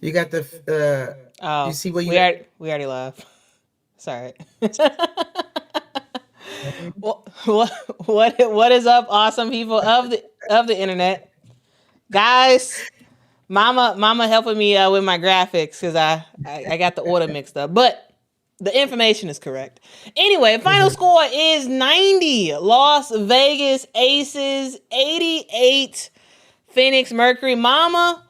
You got the you Oh, see where we you already love. Sorry. What is up, awesome people of the internet, guys? Mama helping me with my graphics because I got the order mixed up, but the information is correct. Anyway, final Mhm. score is 90. Las Vegas Aces 88. Phoenix Mercury. Mama,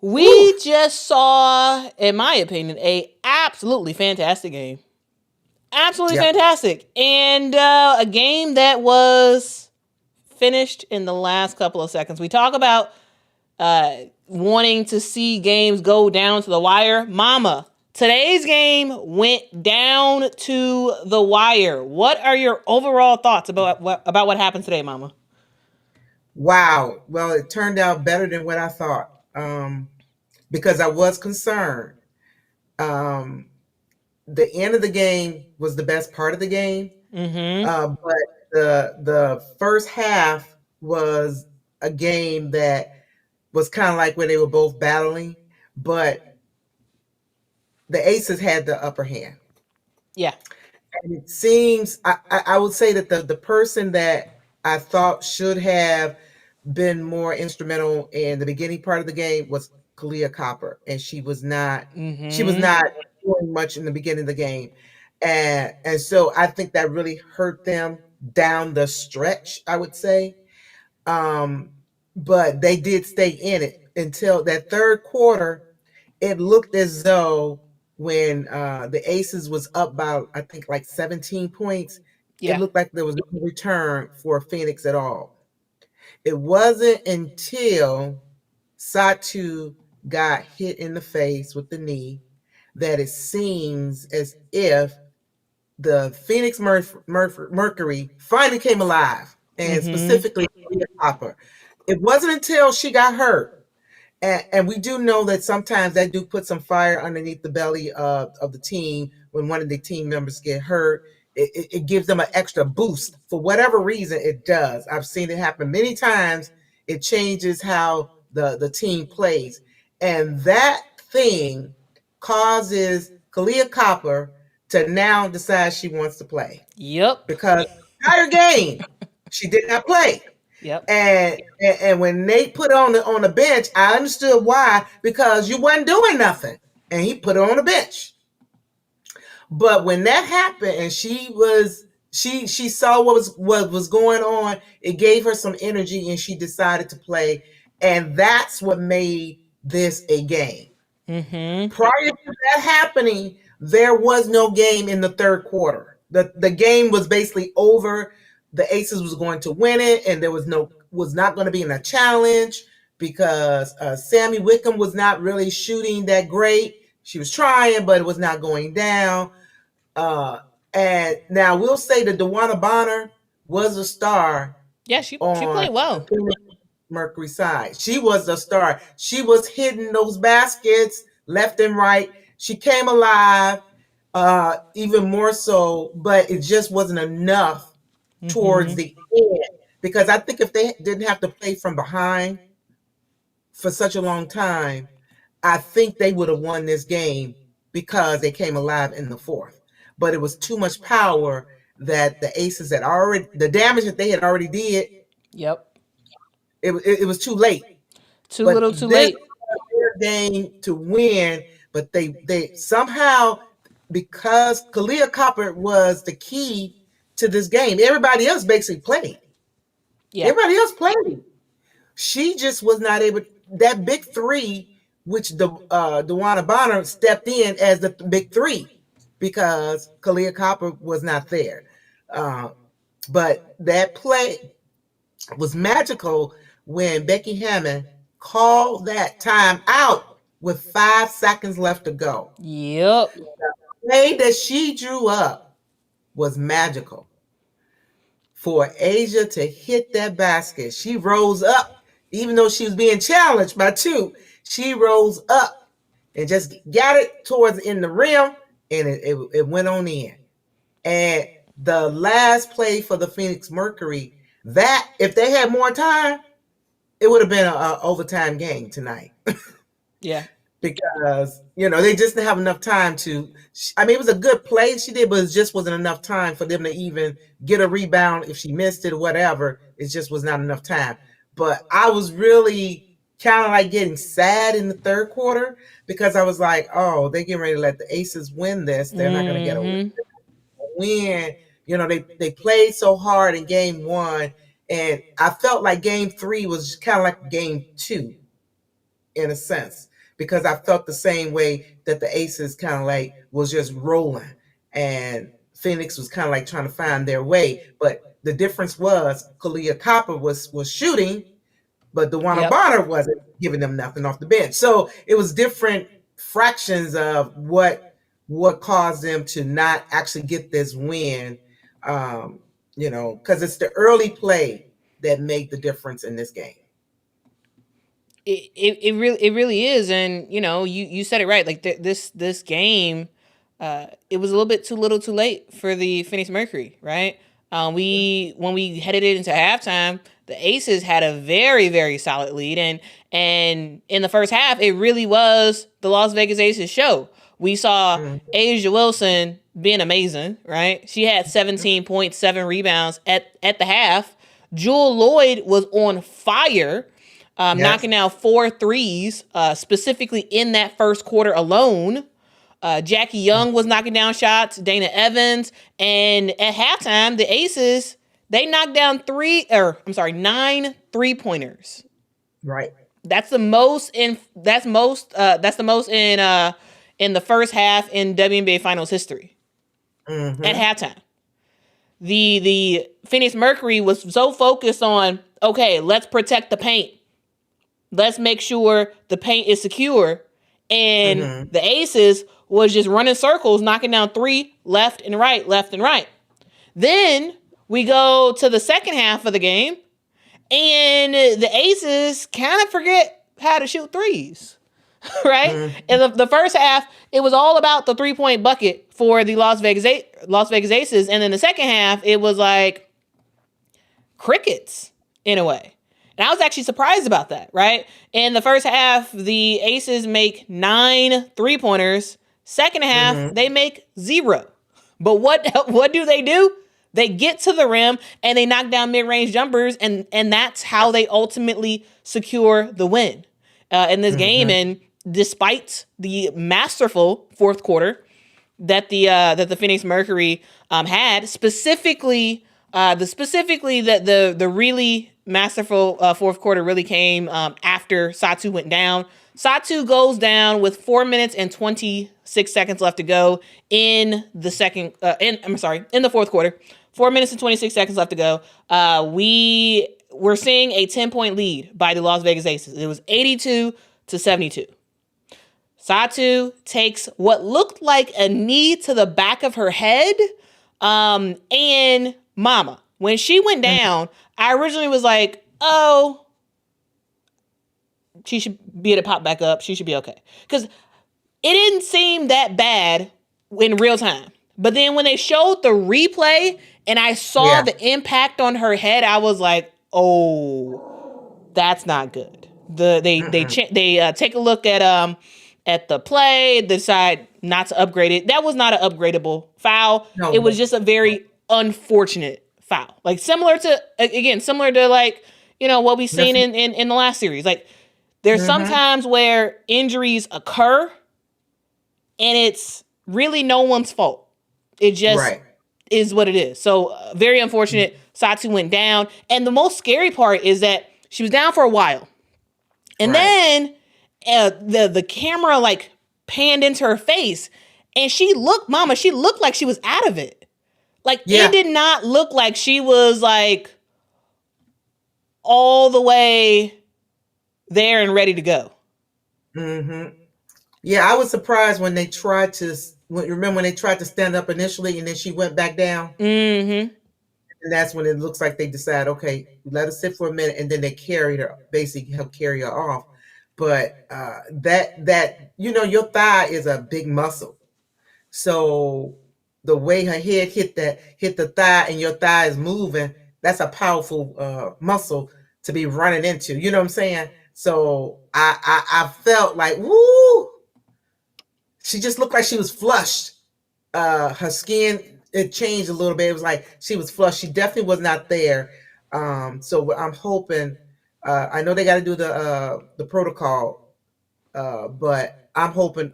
we Oof. just saw, in my opinion, a absolutely fantastic game. Absolutely Yep. fantastic. And a game that was finished in the last couple of seconds. We talk about wanting to see games go down to the wire. Mama, today's game went down to the wire. What are your overall thoughts about what happened today, Mama? Wow. Well, it turned out better than what I thought. Because I was concerned. Um, the end of the game was the best part of the game. Mm-hmm. But the first half was a game that was kind of like where they were both battling, but the Aces had the upper hand. Yeah. And it seems I would say that the person that I thought should have been more instrumental in the beginning part of the game was Kalia Copper, and she was Mm-hmm. not doing much in the beginning of the game, and so I think that really hurt them down the stretch. I would say, um, but they did stay in it until that third quarter. It looked as though when the Aces was up by I think like 17 points, it Yeah. looked like there was no return for Phoenix at all. It wasn't until Satou got hit in the face with the knee that it seems as if the Phoenix Mercury finally came alive, and Mm-hmm. specifically Leah Copper. It wasn't until she got hurt, and we do know that sometimes that do put some fire underneath the belly of the team when one of the team members get hurt. It gives them an extra boost for whatever reason it does. I've seen it happen many times. It changes how the team plays, and that thing causes Kalia Copper to now decide she wants to play Yep. because the entire game she did not play. Yep. And when Nate put her on the bench, I understood why, because you wasn't doing nothing, and he put her on the bench. But when that happened, and she saw what was going on, it gave her some energy, and she decided to play, and that's what made this a game. Mm-hmm. Prior to that happening, there was no game in the third quarter. The game was basically over. The Aces was going to win it, and there was not going to be in a challenge because Sammy Wickham was not really shooting that great. She was trying, but it was not going down. Uh, and now we'll say that Dewana Bonner was a star Yeah, she on played well. the Mercury side. She was a star. She was hitting those baskets left and right. She came alive, even more so, but it just wasn't enough towards Mm-hmm. the end. Because I think if they didn't have to play from behind for such a long time, I think they would have won this game because they came alive in the fourth. But it was too much power that the Aces had already, the damage that they had already did, Yep. it was too late. Too But little, too this late. was their game to win. But they somehow, because Kalia Copper was the key to this game, everybody else basically played. Yeah. Everybody else played. She just was not able. That big three, which the Dewana Bonner stepped in as the big three because Kalia Copper was not there. Uh, but that play was magical when Becky Hammond called that time out with 5 seconds left to go. Yep. The play that she drew up was magical. For Asia to hit that basket, she rose up, even though she was being challenged by two. She rose up and just got it towards in the rim, and it went on in. And the last play for the Phoenix Mercury, that if they had more time, it would have been an overtime game tonight. Yeah. because they just didn't have enough time to. I mean, it was a good play she did, but it just wasn't enough time for them to even get a rebound. If she missed it or whatever, it just was not enough time. But I was really kind of like getting sad in the third quarter because I was like, oh, they're getting ready to let the Aces win this. They're not going to get a Mm-hmm. win. They played so hard in game one, and I felt like game three was kind of like game two in a sense because I felt the same way that the Aces kind of like was just rolling, and Phoenix was kind of like trying to find their way. But the difference was Kalia Copper was shooting, but Dewana Yep. Bonner wasn't giving them nothing off the bench. So it was different fractions of what caused them to not actually get this win. Because it's the early play that made the difference in this game. It really is, and you said it right. Like this game, it was a little bit too little, too late for the Phoenix Mercury, right? We when we headed it into halftime, the Aces had a very very solid lead, and in the first half, it really was the Las Vegas Aces show. We saw Mm-hmm. Asia Wilson being amazing, right? She had 17.7 rebounds at the half. Jewel Lloyd was on fire, Yes. knocking down 4 threes, specifically in that first quarter alone. Jackie Young was knocking down shots, Dana Evans, and at halftime, the Aces, they knocked down 9 3-pointers. Right. That's the most in the first half in WNBA Finals history. At Mm-hmm. halftime, the Phoenix Mercury was so focused on, okay, let's protect the paint. Let's make sure the paint is secure. And Mm-hmm. the Aces was just running circles, knocking down 3 left and right, left and right. Then we go to the second half of the game, and the Aces kind of forget how to shoot threes, right? Mm-hmm. In the first half, it was all about the 3-point bucket for the Las Vegas Aces, and then the second half, it was like crickets in a way. And I was actually surprised about that, right? In the first half, the Aces make 9 3-pointers. Second half, Mm-hmm. they make 0. But what do? They get to the rim and they knock down mid-range jumpers, and that's how they ultimately secure the win in this game. Mm-hmm. And despite the masterful fourth quarter that the Phoenix Mercury had, specifically the really masterful fourth quarter really came after Satou went down. Satou goes down with 4 minutes and 26 seconds left to go in the in the fourth quarter. 4 minutes and 26 seconds left to go. We're seeing a 10-point lead by the Las Vegas Aces. It was 82-72. Satou takes what looked like a knee to the back of her head. And Momma, when she went down, I originally was like, oh, she should be able to pop back up. She should be okay. Because it didn't seem that bad in real time. But then when they showed the replay and I saw the impact on her head, I was like, oh, that's not good. They take a look at the play, decide not to upgrade it. That was not an upgradable foul. No, It was just a very unfortunate foul. Like similar to like, what we've seen in the last series. Like there's sometimes where injuries occur and it's really no one's fault. It just is what it is. So very unfortunate. Satou went down. And the most scary part is that she was down for a while. And then the camera like panned into her face and she looked like she was out of it. Like it did not look like she was like all the way there and ready to go. Mm-hmm. Yeah, I was surprised when they tried to. Remember when they tried to stand up initially, and then she went back down, Mm-hmm. and that's when it looks like they decide, okay, let her sit for a minute, and then they carried her, basically help carry her off. But that your thigh is a big muscle, so the way her head hit the thigh, and your thigh is moving, that's a powerful muscle to be running into. You know what I'm saying? So I felt like, woo. she just looked like she was flushed. Her skin, it changed a little bit. It was like she was flushed. She definitely was not there. So I'm hoping. I know they got to do the protocol, but I'm hoping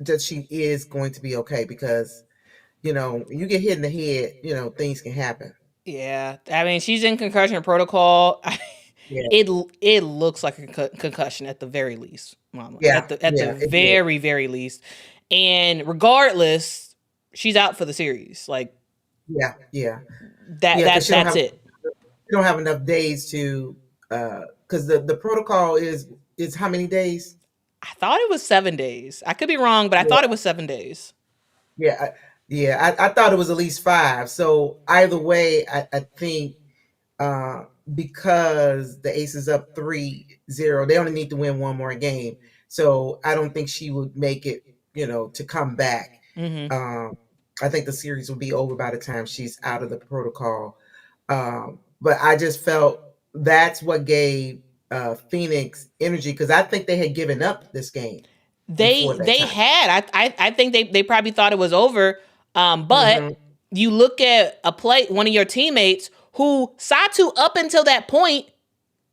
that she is going to be okay because you get hit in the head, things can happen. Yeah, I mean, she's in concussion protocol. Yeah, It looks like a concussion at the very least, Mama. yeah, At the yeah. It did. very least, and regardless, she's out for the series. Like Yeah, yeah, that yeah. Because that's it. she don't have enough days to because the protocol is how many days? I thought it was 7 days. I could be wrong, but I thought it Yeah, was 7 days. yeah, I thought it was at least five. So either way, I think uh, because the Aces up 3-0, they only need to win one more game. So I don't think she would make it, to come back. Hmm. Um, I think the series will be over by the time she's out of the protocol. But I just felt that's what gave Phoenix energy because I think they had given up this game before that They time. had. I think they probably thought it was over. But Hmm. you look at one of your teammates who Satou up until that point,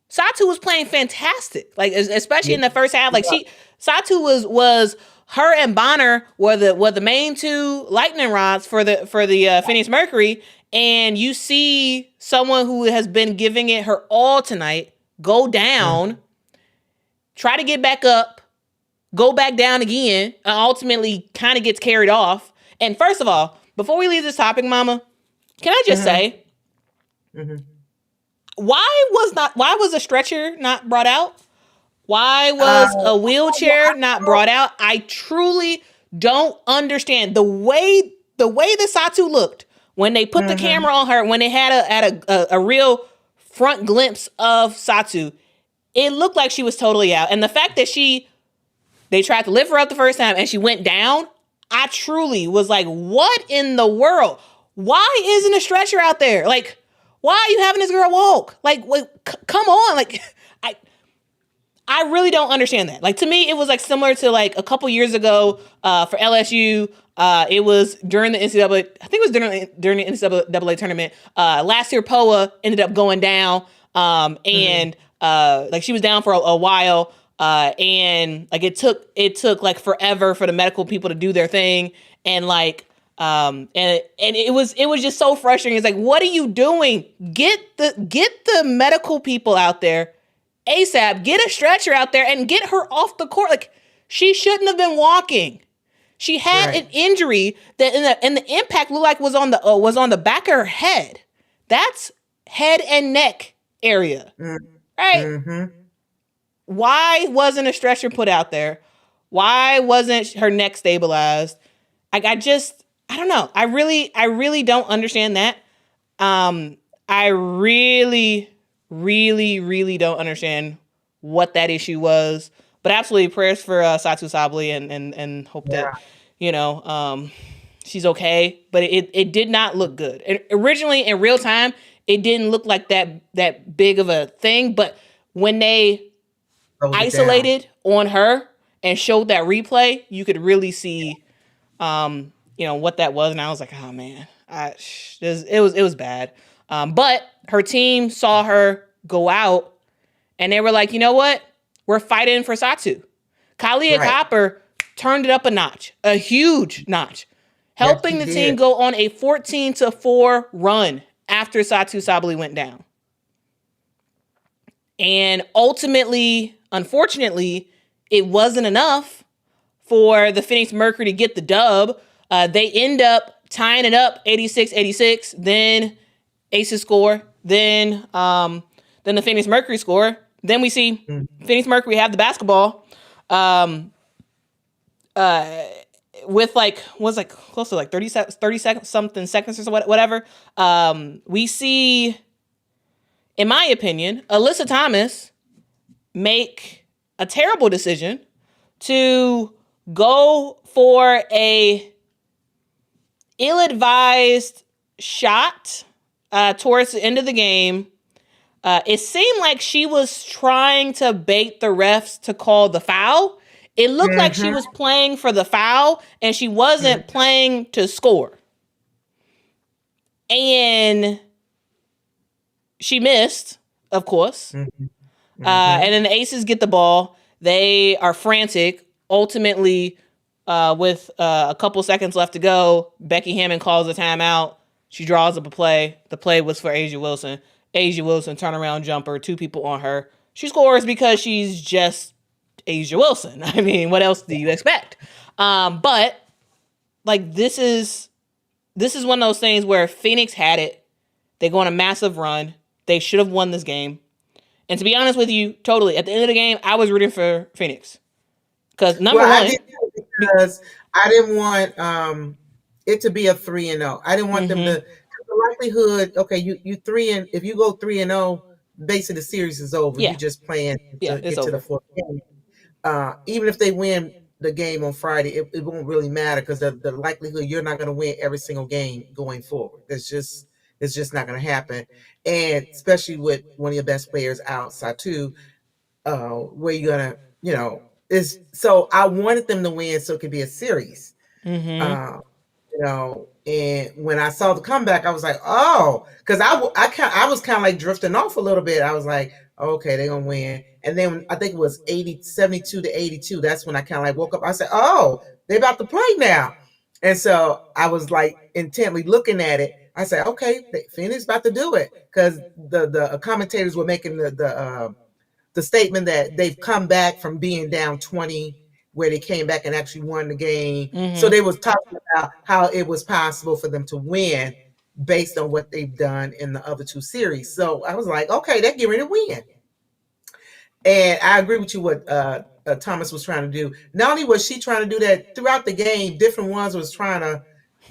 Satou was playing fantastic. Like especially Yeah, in the first half. Like Satou was her and Bonner were the main two lightning rods for the Phoenix Mercury. And you see someone who has been giving it her all tonight go down, try to get back up, go back down again, and ultimately kind of gets carried off. And first of all, before we leave this topic, Mama, can I just hmm say, hmm why was a stretcher not brought out? Why Uh, was a wheelchair not brought out? I truly don't understand the way the Satou looked when they put the hmm camera on her, when they had a real front glimpse of Satou. It looked like she was totally out. And the fact that they tried to lift her up the first time and she went down, I truly was like, what in the world? Why isn't a stretcher out there? Like, why are you having this girl walk? Like, come on. Like, I I really don't understand that. Like to me, it was like similar to like a couple years ago for LSU. It was during the NCAA. I think it was during the NCAA tournament. Last year, Poa ended up going down, hmm and like she was down for a while, and like it took like forever for the medical people to do their thing, and like. And it was just so frustrating. It's like, what are you doing? Get the medical people out there ASAP, get a stretcher out there and get her off the court. Like she shouldn't have been walking. She had Right. an injury that in the impact looked like was on the back of her head. That's head and neck area, right? Mm-hmm. Why wasn't a stretcher put out there? Why wasn't her neck stabilized? I don't know. I really don't understand that. I really don't understand what that issue was. But absolutely prayers for Satou Sabally and hope that, Yeah. you know, she's okay. But it did not look good. And originally in real time, it didn't look like that big of a thing. But when they Close it down. isolated on her and showed that replay, you could really see what that was. And I was like, oh man, it was bad. But her team saw her go out and they were like, you know what? We're fighting for Satou. Kalia Right. Copper turned it up a notch, a huge notch, Yes, helping he the team did. go on a 14-4 run after Satou Sabally went down. And ultimately, unfortunately, it wasn't enough for the Phoenix Mercury to get the dub. They end up tying it up 86-86. Then Aces score. Then the Phoenix Mercury score. Then we see Mm. Phoenix Mercury have the basketball. With like was like close to like 30 seconds something seconds or so whatever. We see, in my opinion, Alyssa Thomas make a terrible decision to go for a ill-advised shot towards the end of the game. It seemed like she was trying to bait the refs to call the foul. It looked like she Mm-hmm. was playing for the foul and she wasn't playing to score. And she missed, of course. Mm-hmm. Mm-hmm. And then the Aces get the ball. They are frantic. Ultimately, with a couple seconds left to go, Becky Hammon calls a timeout. She draws up a play. The play was for Asia Wilson. Asia Wilson, turnaround jumper, two people on her. She scores because she's just Asia Wilson. I mean, what else do you expect? But like this is one of those things where Phoenix had it. They go on a massive run. They should have won this game. And to be honest with you, totally, at the end of the game, I was rooting for Phoenix. Because number Well, I one, did too, because I didn't want it to be a 3-0. I didn't want them mm-hmm, to. The likelihood, okay, you three and if you go 3-0, basically the series is over. You yeah, just playing yeah, to it's get to the over. fourth game. Even if they win the game on Friday, it won't really matter because the likelihood you're not going to win every single game going forward. It's just not going to happen. And especially with one of your best players out, Satou, where you're gonna, is so I wanted them to win so it could be a series. Mm-hmm. Uh, and when I saw the comeback, I was like, oh, because I was kind of like drifting off a little bit. I was like, okay, they're gonna win. And then I think it was 72 to 82. That's when I kind of like woke up. I said, oh, they're about to play now. And so I was like intently looking at it. I said, okay, Phoenix about to do it because the commentators were making the statement that they've come back from being down 20, where they came back and actually won the game. So Mm-hmm. they was talking about how it was possible for them to win based on what they've done in the other two series. So I was like, okay, they're getting ready to win. And I agree with you what Thomas was trying to do. Not only was she trying to do that throughout the game, different ones was trying to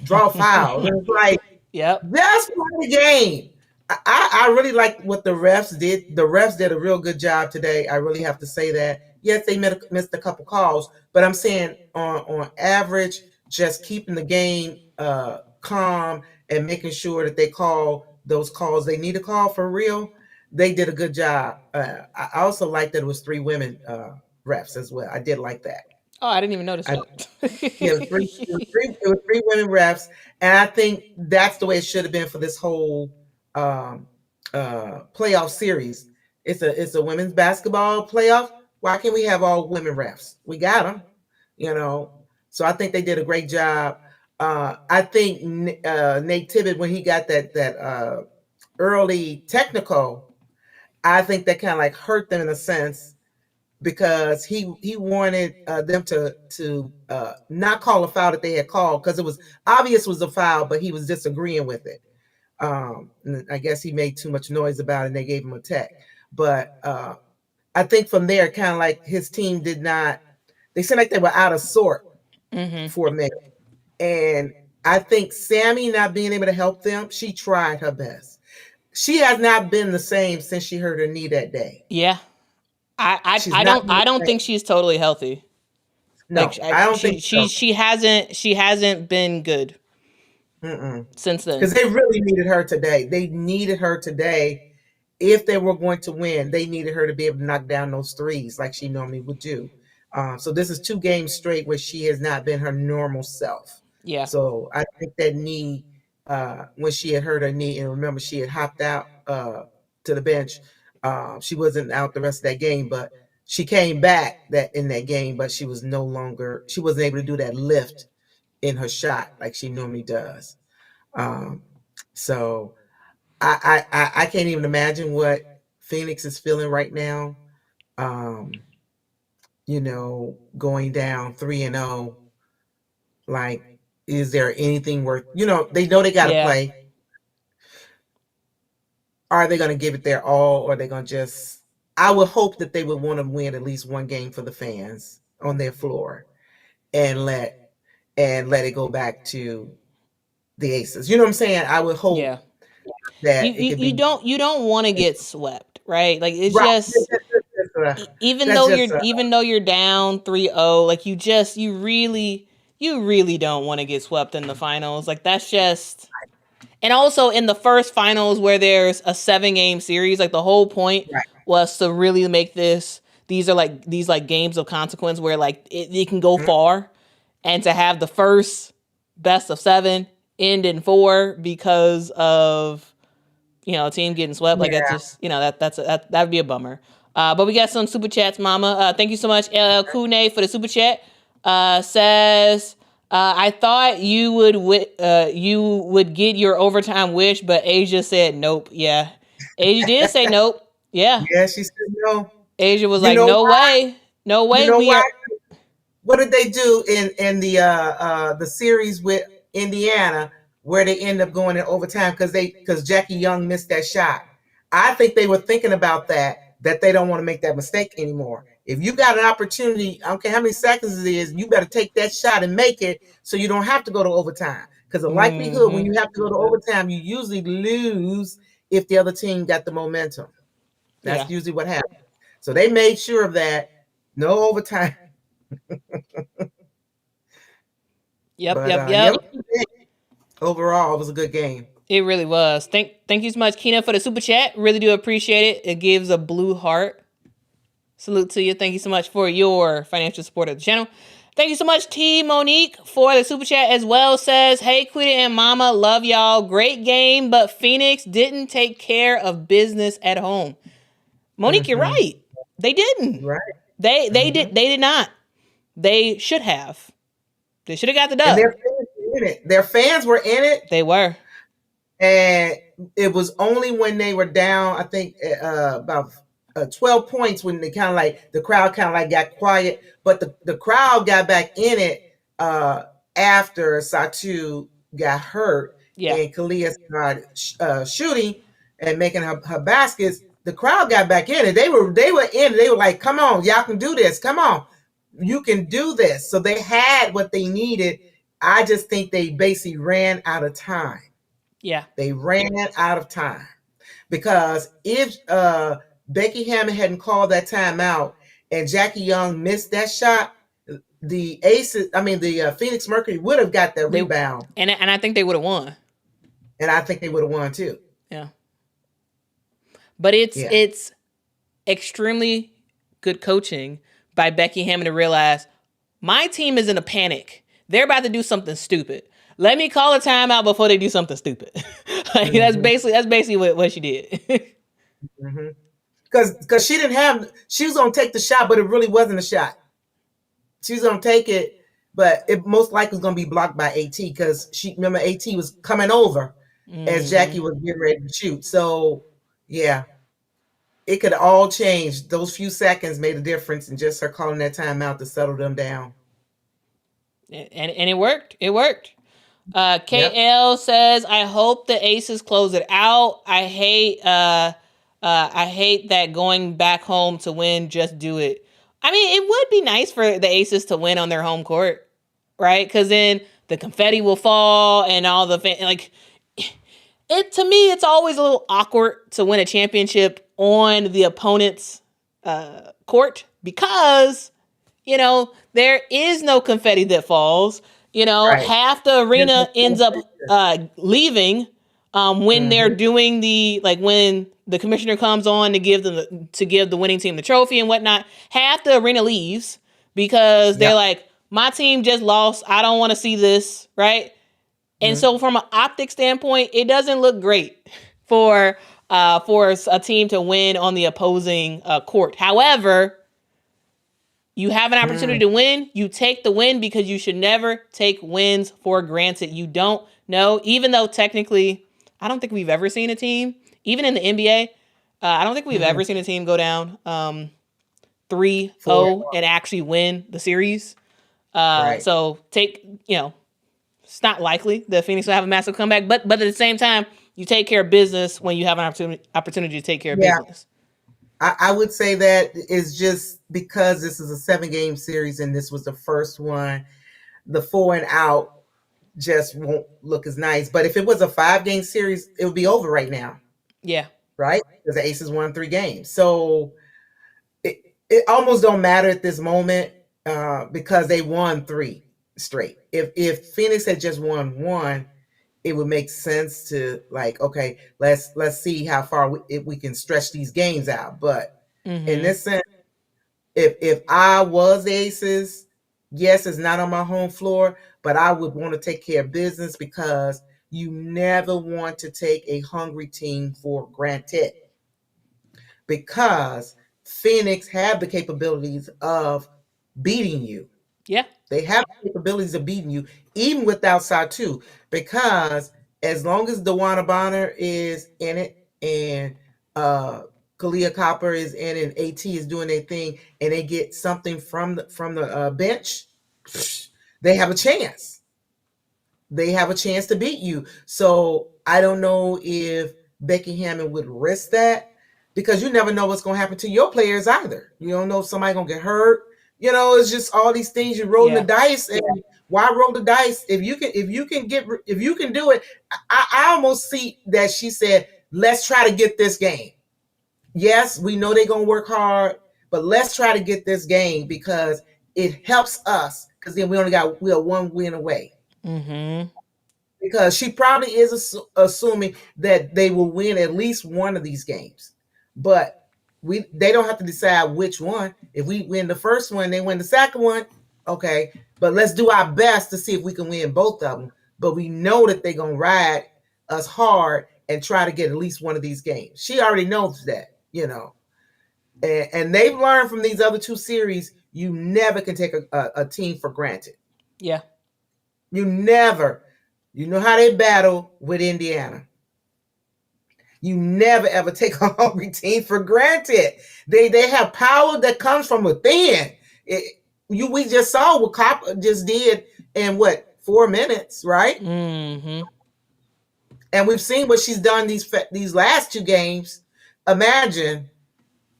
draw fouls. And it's like, Yep. that's part of the game. I really like what the refs did. The refs did a real good job today. I really have to say that. Yes, they missed a couple calls, but I'm saying on average, just keeping the game calm and making sure that they call those calls they need to call for real. They did a good job. I also like that it was three women refs as well. I did like that. Oh, I didn't even notice I that. Yeah, it was three women refs, and I think that's the way it should have been for this whole um, playoff series. It's a women's basketball playoff. Why can't we have all women refs? We got them, you know. So I think they did a great job. I think Nate Tibbet, when he got that early technical, I think that kind of like hurt them in a sense because he wanted them to not call a foul that they had called because it was obvious was a foul, but he was disagreeing with it. I guess he made too much noise about it, and they gave him a tech. But I think from there, kind of like his team did not. They seemed like they were out of sort Mm-hmm. for a minute, and I think Sammy not being able to help them, she tried her best. She has not been the same since she hurt her knee that day. Yeah. I, She's I I not don't been I the don't same. think she's totally healthy. Like No, I don't think so. she hasn't been good since then. Because they really needed her today. They needed her today. If they were going to win, they needed her to be able to knock down those threes like she normally would do. So this is two games straight where she has not been her normal self. Yeah. So I think that knee, when she had hurt her knee, and remember she had hopped out to the bench, she wasn't out the rest of that game, but she came back that in that game, but she was no longer, she wasn't able to do that lift in her shot like she normally does. Um, so I can't even imagine what Phoenix is feeling right now. Um, going down 3-0. Like, is there anything worth? They know they got to Yeah. play. Are they going to give it their all, or are they going to just? I would hope that they would want to win at least one game for the fans on their floor, and let it go back to the Aces. You know what I'm saying? I would hope Yeah. You that it you, could you be don't you don't want to get swept, right? Like it's right. just even That's though just you're down 3-0, like you really don't want to get swept in the finals. Like that's just. And also in the first finals where there's a 7-game series, like the whole point right. was to really make this these are like these like games of consequence where like it can go far, and to have the first best of 7 end in 4 because of a team getting swept, like that's Yeah. just that'd be a bummer. But we got some super chats, Mama. Thank you so much, LL Kune, for the super chat. Says I thought you would get your overtime wish, but Asia said nope. Yeah, Asia did say nope. Yeah, Yeah, she said no. Asia was You like, know no why? way, no You way. know We why? are. What did they do in the series with Indiana where they end up going in overtime because Jackie Young missed that shot? I think they were thinking about that they don't want to make that mistake anymore. If you got an opportunity, I don't care how many seconds it is, you better take that shot and make it so you don't have to go to overtime. Because the likelihood when Mm-hmm. you have to go to overtime, you usually lose if the other team got the momentum. Yeah. That's usually what happens. So they made sure of that. No overtime. Yep. But Yep. yeah, Yep. overall, it was a good game. It really was. Thank you so much, Kina, for the super chat. Really do appreciate it. It gives a blue heart. Salute to you. Thank you so much for your financial support of the channel. Thank you so much, T Monique, for the super chat as well. Says, hey, Quita and Mama, love y'all. Great game, but Phoenix didn't take care of business at home. Monique, you're Mm-hmm. right. They didn't. Right. They did not. They should have. They should have got the And dub. their fans were in it. Their fans were in it, They were. and it was only when they were down, I think, about 12 points when they kind of like the crowd kind of like got quiet, but the crowd got back in it after Satou got hurt Yeah. and Kalia started shooting and making her baskets. The crowd got back in it. They were in it. They were like, "Come on, y'all can do this. Come on, you can do this." So they had what they needed. I just think they basically ran out of time. Yeah. They ran out of time because if Becky Hammond hadn't called that timeout and Jackie Young missed that shot, the Aces, I mean the Phoenix Mercury would have got that They rebound, and I think they would have won. and I think they would have won too. Yeah. But Yeah, it's extremely good coaching by Becky Hammond to realize my team is in a panic. They're about to do something stupid. Let me call a timeout before they do something stupid. Like, that's basically what she did. because she was gonna take the shot, but it really wasn't a shot. She was gonna take it, but it most likely was gonna be blocked by AT because she remember AT was coming over as Jackie was getting ready to shoot. So yeah, it could all change. Those few seconds made a difference in just her calling that timeout to settle them down. And it worked. It worked. Yep. KL says, I hope the Aces close it out. I hate that going back home to win. Just do it. I mean, it would be nice for the Aces to win on their home court, right? Because then the confetti will fall and all the like. It to me, it's always a little awkward to win a championship on the opponent's court because there is no confetti that falls. Right. Half the arena ends up leaving when they're doing when the commissioner comes on to give the winning team the trophy and whatnot. Half the arena leaves because they're like, my team just lost. I don't want to see this, right? And so from an optic standpoint, it doesn't look great for a team to win on the opposing court. However, you have an opportunity to win. You take the win because you should never take wins for granted. You don't know, even though technically, I don't think we've ever seen a team, even in the NBA, I don't think we've ever seen a team go down 3-0 and actually win the series. Right. So it's not likely that Phoenix will have a massive comeback, but at the same time, you take care of business when you have an opportunity to take care of business. I would say that is just because this is a 7-game series and this was the first one, the 4 and out just won't look as nice. But if it was a 5-game series, it would be over right now. Yeah. Right? Because the Aces won 3 games. So it almost don't matter at this moment because they won 3 straight. If Phoenix had just won 1, it would make sense to like, okay, let's see how far we can stretch these games out. But in this sense, If I was the Aces, yes, it's not on my home floor, but I would want to take care of business because you never want to take a hungry team for granted because Phoenix have the capabilities of beating you. Yeah. They have the capabilities of beating you, even without Satou, because as long as Dewana Bonner is in it and uh Kalia Copper is in it and AT is doing their thing and they get something from the bench, they have a chance. They have a chance to beat you. So I don't know if Becky Hammond would risk that because you never know what's going to happen to your players either. You don't know if somebody's going to get hurt. You know, it's just all these things you're rolling the dice, and why roll the dice if you can do it? I almost see that she said, "Let's try to get this game." Yes, we know they're gonna work hard, but let's try to get this game because it helps us. Because then we're one win away. Mm-hmm. Because she probably is assuming that they will win at least one of these games, but they don't have to decide which one. If we win the first one, they win the second one, okay. But let's do our best to see if we can win both of them. But we know that they're gonna ride us hard and try to get at least one of these games. She already knows that, and they've learned from these other two series. You never can take a team for granted. Yeah. You never. You know how they battle with Indiana. You never ever take a hungry team for granted. They have power that comes from within. We just saw what Copper just did in 4 minutes, right? Mm-hmm. And we've seen what she's done these last two games. Imagine,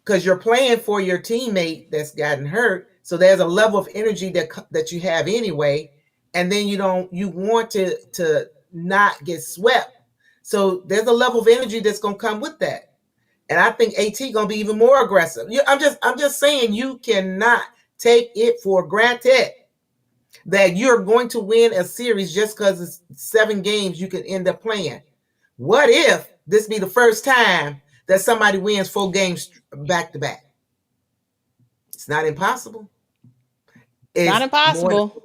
because you're playing for your teammate that's gotten hurt, so there's a level of energy that you have anyway, and then you want to not get swept. So there's a level of energy that's going to come with that. And I think AT going to be even more aggressive. I'm just saying, you cannot take it for granted that you're going to win a series just because it's 7 games you can end up playing. What if this be the first time that somebody wins 4 games back to back? It's not impossible. Not impossible.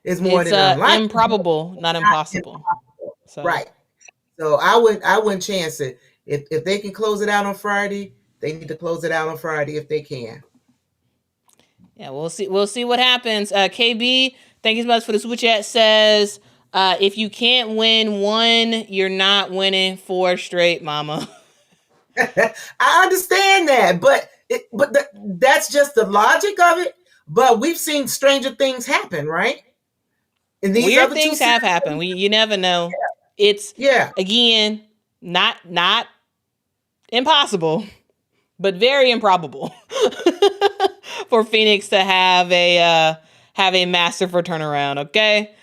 It's more than unlikely. Improbable, not impossible. So. Right. So I wouldn't chance it. If they can close it out on Friday, they need to close it out on Friday if they can. Yeah, we'll see. We'll see what happens. KB, thank you so much for the super chat. Says, if you can't win one, you're not winning 4 straight, mama. I understand that, but that's just the logic of it. But we've seen stranger things happen, right? And these weird things have happened. You never know. Yeah. It's again not impossible, but very improbable for Phoenix to have a masterful turnaround. Okay.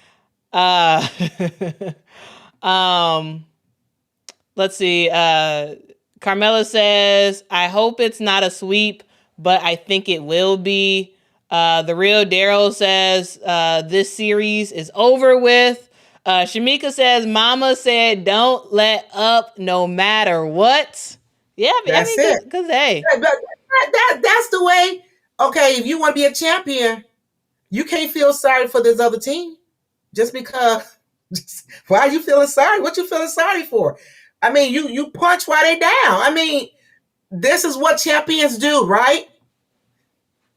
Let's see. Carmela says, I hope it's not a sweep, but I think it will be. The real Daryl says, this series is over with. Shamika says, Mama said, don't let up no matter what. Yeah, that's it. Because hey, that's the way. Okay, if you want to be a champion, you can't feel sorry for this other team just because. Why are you feeling sorry? What you feeling sorry for? I mean, you punch while they down. I mean, this is what champions do, right?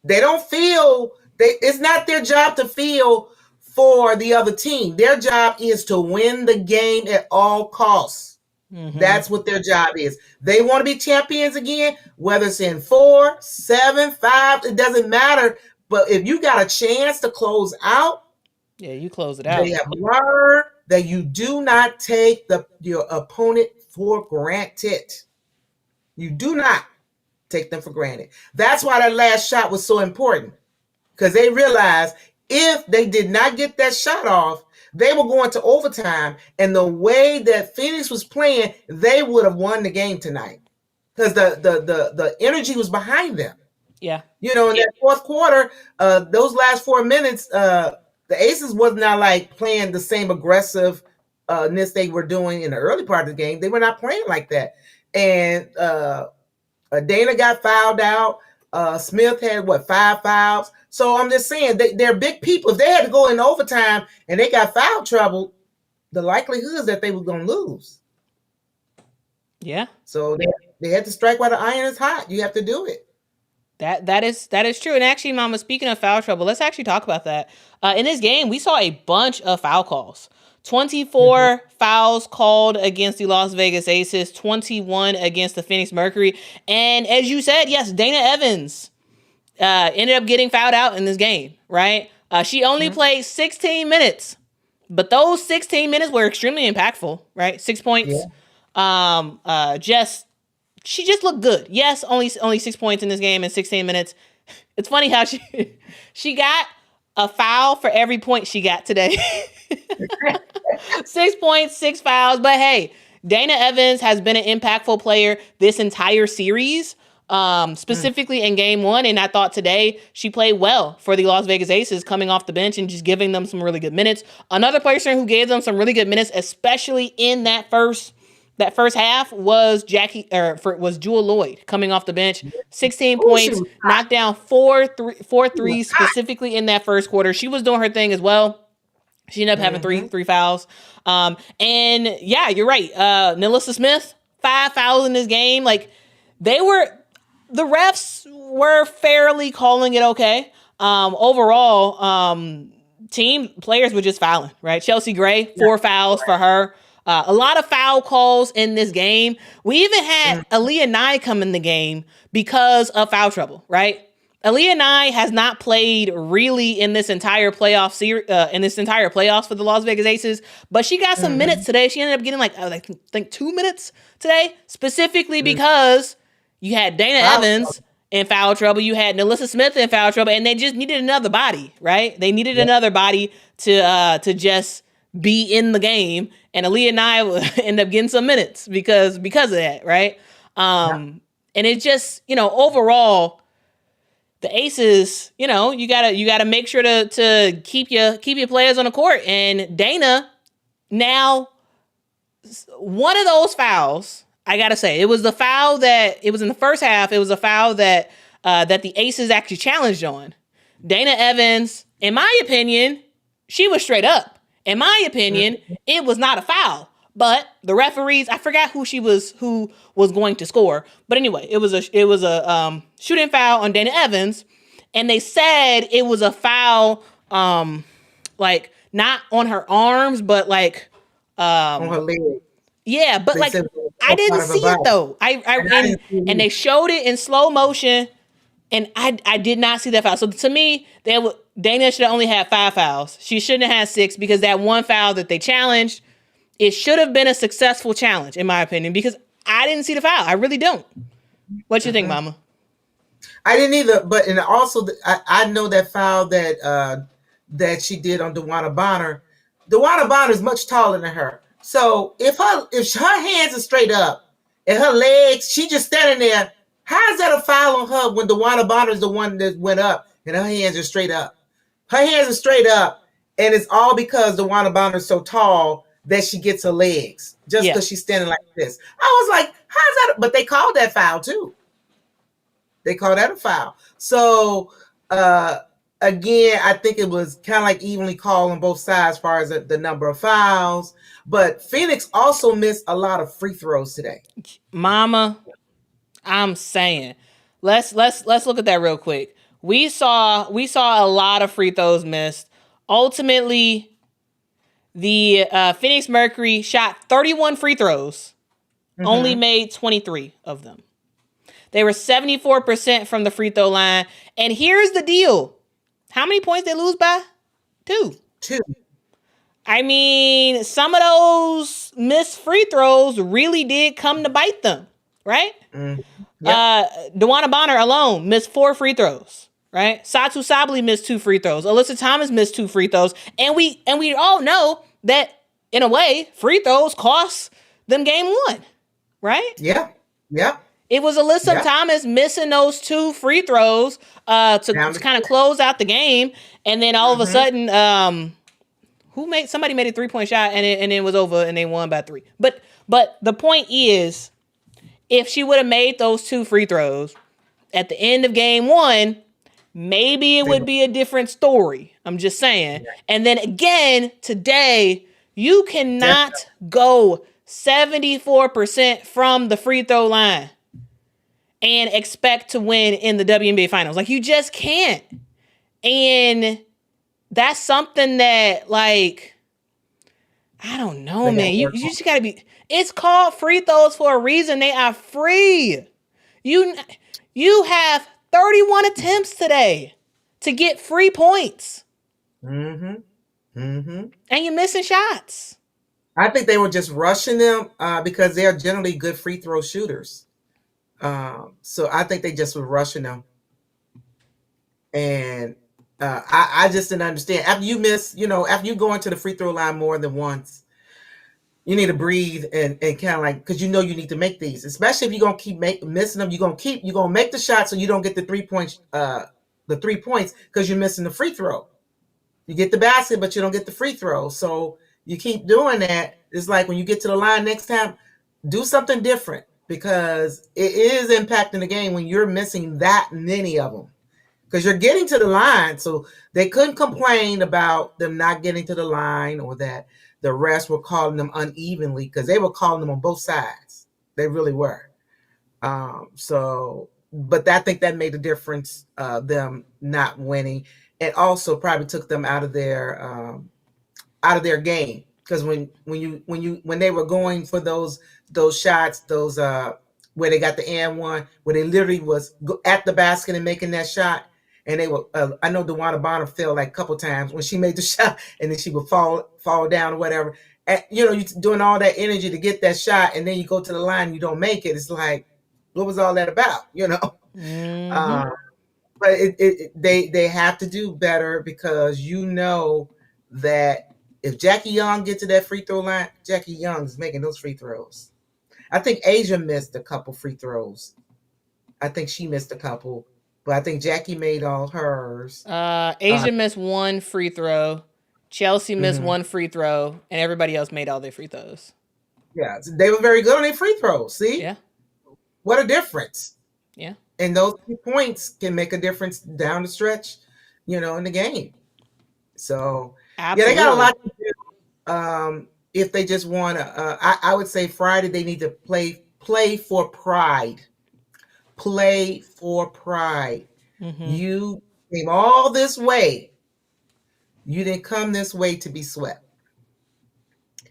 They don't feel. It's not their job to feel for the other team. Their job is to win the game at all costs. Mm-hmm. That's what their job is. They want to be champions again, whether it's in 4, 7, 5, it doesn't matter. But if you got a chance to close out, yeah, you close it out. They have learned that you do not take your opponent for granted. You do not take them for granted. That's why that last shot was so important, because they realized if they did not get that shot off, they were going to overtime, and the way that Phoenix was playing, they would have won the game tonight because the energy was behind them. Yeah, in that fourth quarter, those last 4 minutes, the Aces was not like playing the same aggressiveness they were doing in the early part of the game. They were not playing like that, and Dana got fouled out. Smith had what, 5 fouls. So I'm just saying they're big people. If they had to go in overtime and they got foul trouble, the likelihood is that they were going to lose. Yeah. So they had to strike while the iron is hot. You have to do it. That is true. And actually, Mama, speaking of foul trouble, let's actually talk about that. In this game, we saw a bunch of foul calls. 24 fouls called against the Las Vegas Aces, 21 against the Phoenix Mercury. And as you said, yes, Dana Evans ended up getting fouled out in this game, right? She only played 16 minutes, but those 16 minutes were extremely impactful, right? 6 points. Yeah. She just looked good. Yes, only 6 points in this game in 16 minutes. It's funny how she got a foul for every point she got today. 6 points, 6 fouls. But hey, Dana Evans has been an impactful player this entire series, specifically in game 1. And I thought today she played well for the Las Vegas Aces, coming off the bench and just giving them some really good minutes. Another person who gave them some really good minutes, especially in that first half, was Jewel Lloyd, coming off the bench. 16 points, knocked down 4 threes specifically in that first quarter. She was doing her thing as well. She ended up having three fouls. And yeah, you're right. Nilissa Smith, 5 fouls in this game. Like, the refs were fairly calling it okay. Overall, team players were just fouling, right? Chelsea Gray, 4 fouls for her. A lot of foul calls in this game. We even had Aaliyah Nye come in the game because of foul trouble, right? Aaliyah Nye has not played really in this entire playoff series, in this entire playoffs for the Las Vegas Aces, but she got some minutes today. She ended up getting I think 2 minutes today, specifically because you had Dana Evans in foul trouble, you had Nilissa Smith in foul trouble, and they just needed another body, right? They needed another body to just be in the game, and Aaliyah Nye end up getting some minutes because of that, right? And it just, overall, the Aces, you gotta make sure to keep your players on the court. And Dana, now, one of those fouls, I gotta say, it was the foul that it was in the first half. It was a foul that the Aces actually challenged on. Dana Evans, in my opinion, she was straight up. In my opinion, it was not a foul, but the referees, I forgot who was going to score. But anyway, it was a shooting foul on Dana Evans, and they said it was a foul, not on her arms, but on her leg. Yeah, but I didn't see it though. And they showed it in slow motion, and I did not see that foul. So to me, Dana should have only had 5 fouls. She shouldn't have had 6, because that one foul that they challenged, it should have been a successful challenge, in my opinion, because I didn't see the foul. I really don't. What you think, Mama? I didn't either, but and also I know that foul that she did on DeWanna Bonner. DeWanna Bonner is much taller than her. So if her hands are straight up and her legs, she just standing there, how is that a foul on her when DeWanna Bonner is the one that went up and her hands are straight up? Her hands are straight up, and it's all because DeWanna Bonner is so tall that she gets her legs just because she's standing like this. I was like, how's that? But they called that foul too. They called that a foul. So again, I think it was kind of like evenly called on both sides as far as the number of fouls. But Phoenix also missed a lot of free throws today. Mama, I'm saying, let's look at that real quick. We saw a lot of free throws missed. Ultimately, the Phoenix Mercury shot 31 free throws, only made 23 of them. They were 74% from the free throw line. And here's the deal. How many points they lose by? 2. I mean, some of those missed free throws really did come to bite them, right? DeWanna Bonner alone missed 4 free throws, right? Satou Sabally missed 2 free throws. Alyssa Thomas missed 2 free throws. And we all know that, in a way, free throws cost them game 1, right? Yeah. It was Alyssa Thomas missing those 2 free throws to kind of close out the game, and then all of a sudden, somebody made a 3-point shot, and it was over, and they won by 3. But the point is, if she would have made those 2 free throws, at the end of game one, maybe it They would were- be a different story. I'm just saying. yeah, And then again, today, you definitely. cannot go 74% from the free throw line and expect to win in the WNBA Finals. Like, you just can't. And that's something that, like, I don't know, They got man. to You, work you on. just gotta be. It's called free throws for a reason. They are free. You you have 31 attempts today to get free points, Mm-hmm. Mm-hmm. and you're missing shots. I think they were just rushing them because they are generally good free throw shooters. So I think they just were rushing them, and I just didn't understand. After you miss, after you go into the free throw line more than once, you need to breathe and kind of like, because you need to make these, especially if you're gonna keep missing them. You're gonna make the shot so you don't get the 3 points, because you're missing the free throw. You get the basket, but you don't get the free throw. So you keep doing that. It's like when you get to the line next time, do something different, because it is impacting the game when you're missing that many of them. Because you're getting to the line, so they couldn't complain about them not getting to the line, or that the refs were calling them unevenly, because they were calling them on both sides. They really were. But I think that made a difference, them not winning, and also probably took them out of their game, because when they were going for those shots, those where they got the and one, where they literally was at the basket and making that shot, and they were I know DeWanna Bonner fell like a couple times when she made the shot, and then she would fall down or whatever. And you doing all that energy to get that shot, and then you go to the line and you don't make it. It's like, what was all that about? Mm-hmm. uh, but they have to do better, because that if Jackie Young gets to that free throw line, Jackie Young's making those free throws. I think Asia missed a couple free throws. I think she missed a couple, but I think Jackie made all hers. Asia missed one free throw. Chelsea missed Mhm. one free throw, and everybody else made all their free throws. Yeah, they were very good on their free throws. See, Yeah, what a difference! yeah, And those 3 points can make a difference down the stretch, in the game. So yeah, they got a absolutely. lot to do. If they just want to, I would say Friday they need to play for pride. Play for pride. Mm-hmm. You came all this way. You didn't come this way to be swept.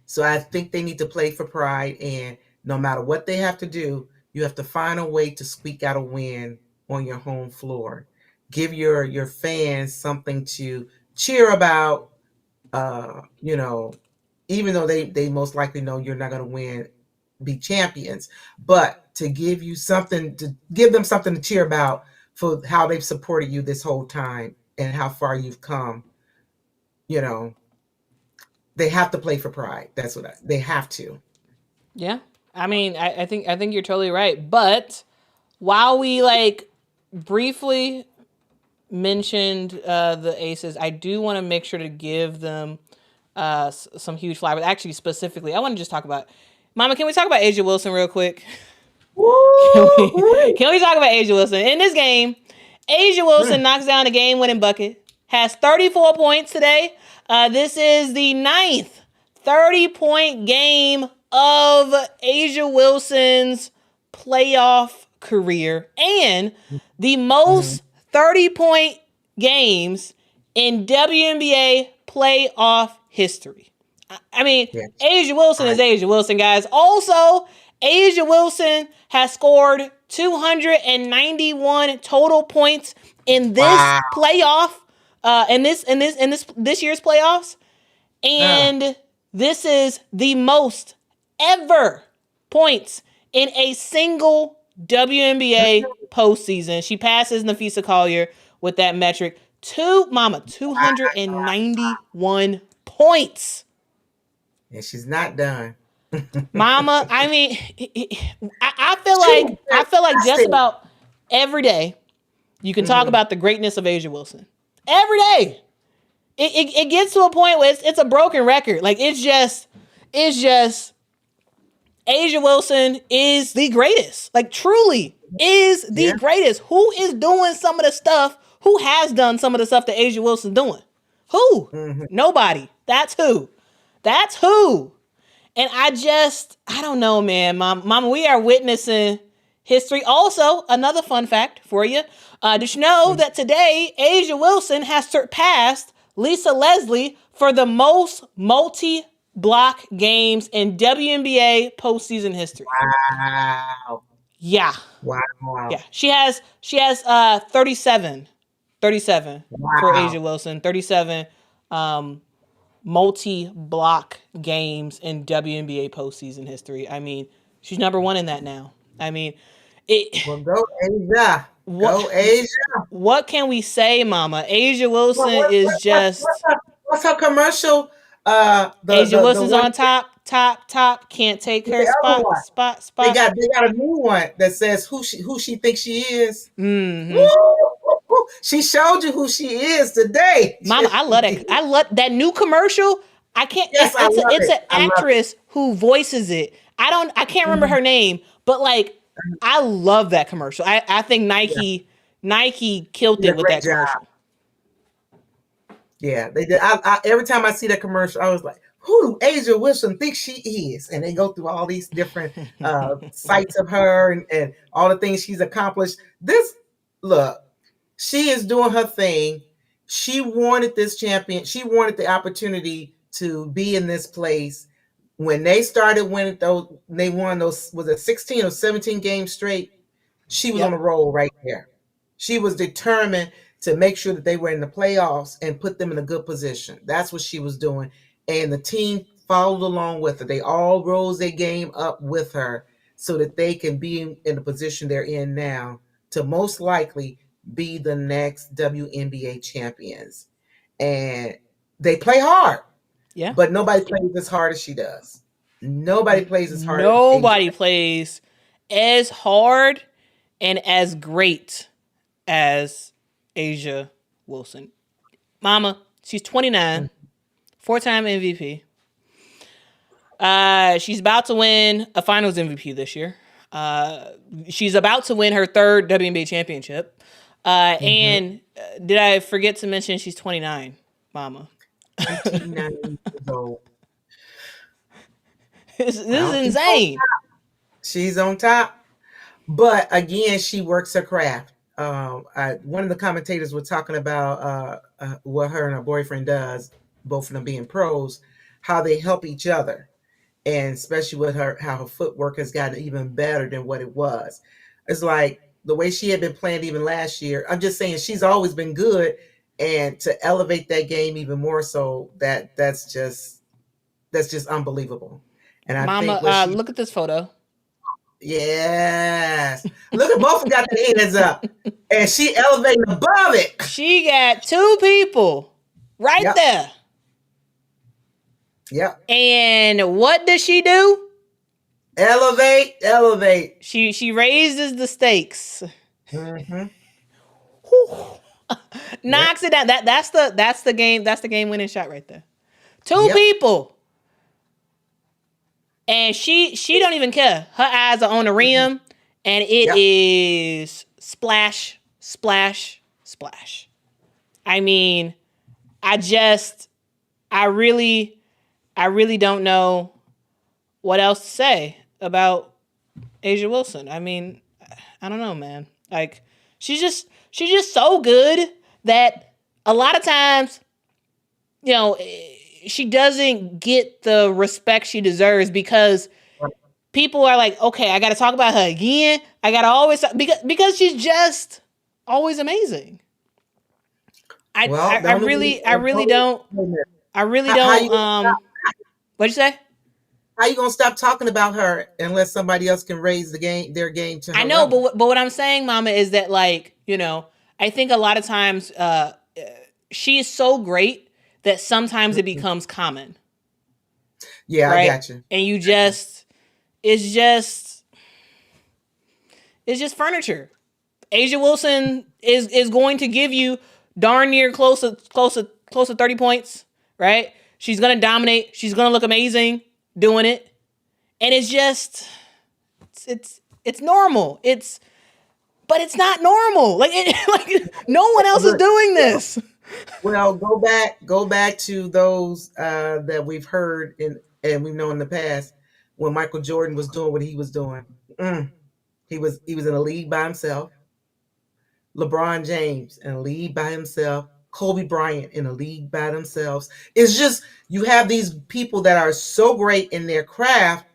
So I think they need to play for pride, and no matter what they have to do, you have to find a way to squeak out a win on your home floor. Give your fans something to cheer about. Uh, you know, Even though they most likely know you're not going to be champions, but to give them something to cheer about for how they've supported you this whole time and how far you've come. You know, they have to play for pride. That's what they have to. Yeah, I mean, I think you're totally right. But while we like briefly mentioned the Aces, I do want to make sure to give them some huge flowers. Actually, specifically, I want to just talk about Mama. Can we talk about Asia Wilson real quick? Can we, Woo! can we talk about Asia Wilson? In this game, Asia Wilson knocks down a game-winning bucket, has 34 points today. This is the ninth 30-point game of Asia Wilson's playoff career, and the most 30-point games in WNBA playoff history. I mean, Yes. Asia Wilson is Asia Wilson, guys. Also, Asia Wilson has scored 291 total points in this Wow. playoff, in this year's playoffs, and this is the most ever points in a single WNBA postseason. She passes Nafisa Collier with that metric. 291 points. And she's not done. Mama, I mean, I feel like just about every day you can talk about the greatness of Asia Wilson. Every day. It gets to a point where it's a broken record. Like it's just Asia Wilson is the greatest. Like, truly is the Yeah. greatest. Who is doing some of the stuff? Who has done some of the stuff that Asia Wilson's doing? Who? Mm-hmm. Nobody. That's who. That's who. And I don't know, man. Mama, we are witnessing history. Also, another fun fact for you. Did you know that today Asia Wilson has surpassed Lisa Leslie for the most multi-block games in WNBA postseason history? Wow. Yeah. Wow. Yeah. She has 37 for Wow. Asia Wilson. 37 multi-block games in WNBA postseason history. I mean, she's number one in that now. I mean, it. Well, go Asia. What Go Asia. what can we say, Mama? Asia Wilson is just What's her commercial? Asia The Wilson's one, on top. Can't take her the other spot, one. spot, They spot. got a new one that says who she thinks she is. Mm-hmm. Woo! She showed you who she is today. Mama, I love that. I love that new commercial. I can't. Yes, I love It's it. an I love it. actress who voices it. I can't remember her name, but like I love that commercial. I think Yeah, Nike killed she did it a with great that job. commercial. Yeah, they did. Every time I see that commercial, I was like, "Who do Asia Wilson think she is?" And they go through all these different sites of her and all the things she's accomplished. This look, she is doing her thing. She wanted this champion. She wanted the opportunity to be in this place. When they started winning those, they won those, was it 16 or 17 games straight? She was on Yep. a roll right there. She was determined to make sure that they were in the playoffs and put them in a good position. That's what she was doing. And the team followed along with her. They all rose their game up with her so that they can be in the position they're in now to most likely be the next WNBA champions. And they play hard, Yeah. but nobody plays as hard as she does. Nobody plays as hard as Asia. Nobody plays as hard and as great as Asia Wilson. Mama, she's 29, four-time MVP. She's about to win a Finals MVP this year. She's about to win her third WNBA championship. And did I forget to mention she's 29, Mama? 29 years old. This is Well, insane. she's on top. But again, she works her craft. One of the commentators were talking about what her and her boyfriend does, both of them being pros, how they help each other, and especially with her, how her footwork has gotten even better than what it was. It's like the way she had been playing even last year. I'm just saying she's always been good, and to elevate that game even more so, that's just unbelievable. And I think what Mama, she look at this photo. Yes. Look at both of them got their hands up. And she elevating above it. She got two people right Yep. there. Yep. And what does she do? Elevate. She raises the stakes. Mm-hmm. Knocks it down. That's the game winning shot right there. Two Yep. people. And she don't even care. Her eyes are on the rim, and it Yep. is splash, splash, splash. I mean, I really don't know what else to say about Asia Wilson. I mean, I don't know, man. Like, she's just so good that a lot of times, you know, she doesn't get the respect she deserves because people are like, okay, I got to talk about her again. I got to always because she's just always amazing. I really don't. What'd you say? How you gonna stop talking about her unless somebody else can raise their game to her I know, level? but what I'm saying, Mama, is that like, you know, I think a lot of times she is so great that sometimes it becomes common. Yeah, right? I got you. And you just it's just furniture. Asia Wilson is going to give you darn near close to 30 points, right? She's gonna dominate. She's gonna look amazing doing it. And it's just it's normal. But it's not normal. Like like no one else is Look, doing this. well, go back to those that we've heard and we've known in the past when Michael Jordan was doing what he was doing. Mm. He was in a league by himself. LeBron James in a league by himself. Kobe Bryant in a league by themselves. It's just you have these people that are so great in their craft,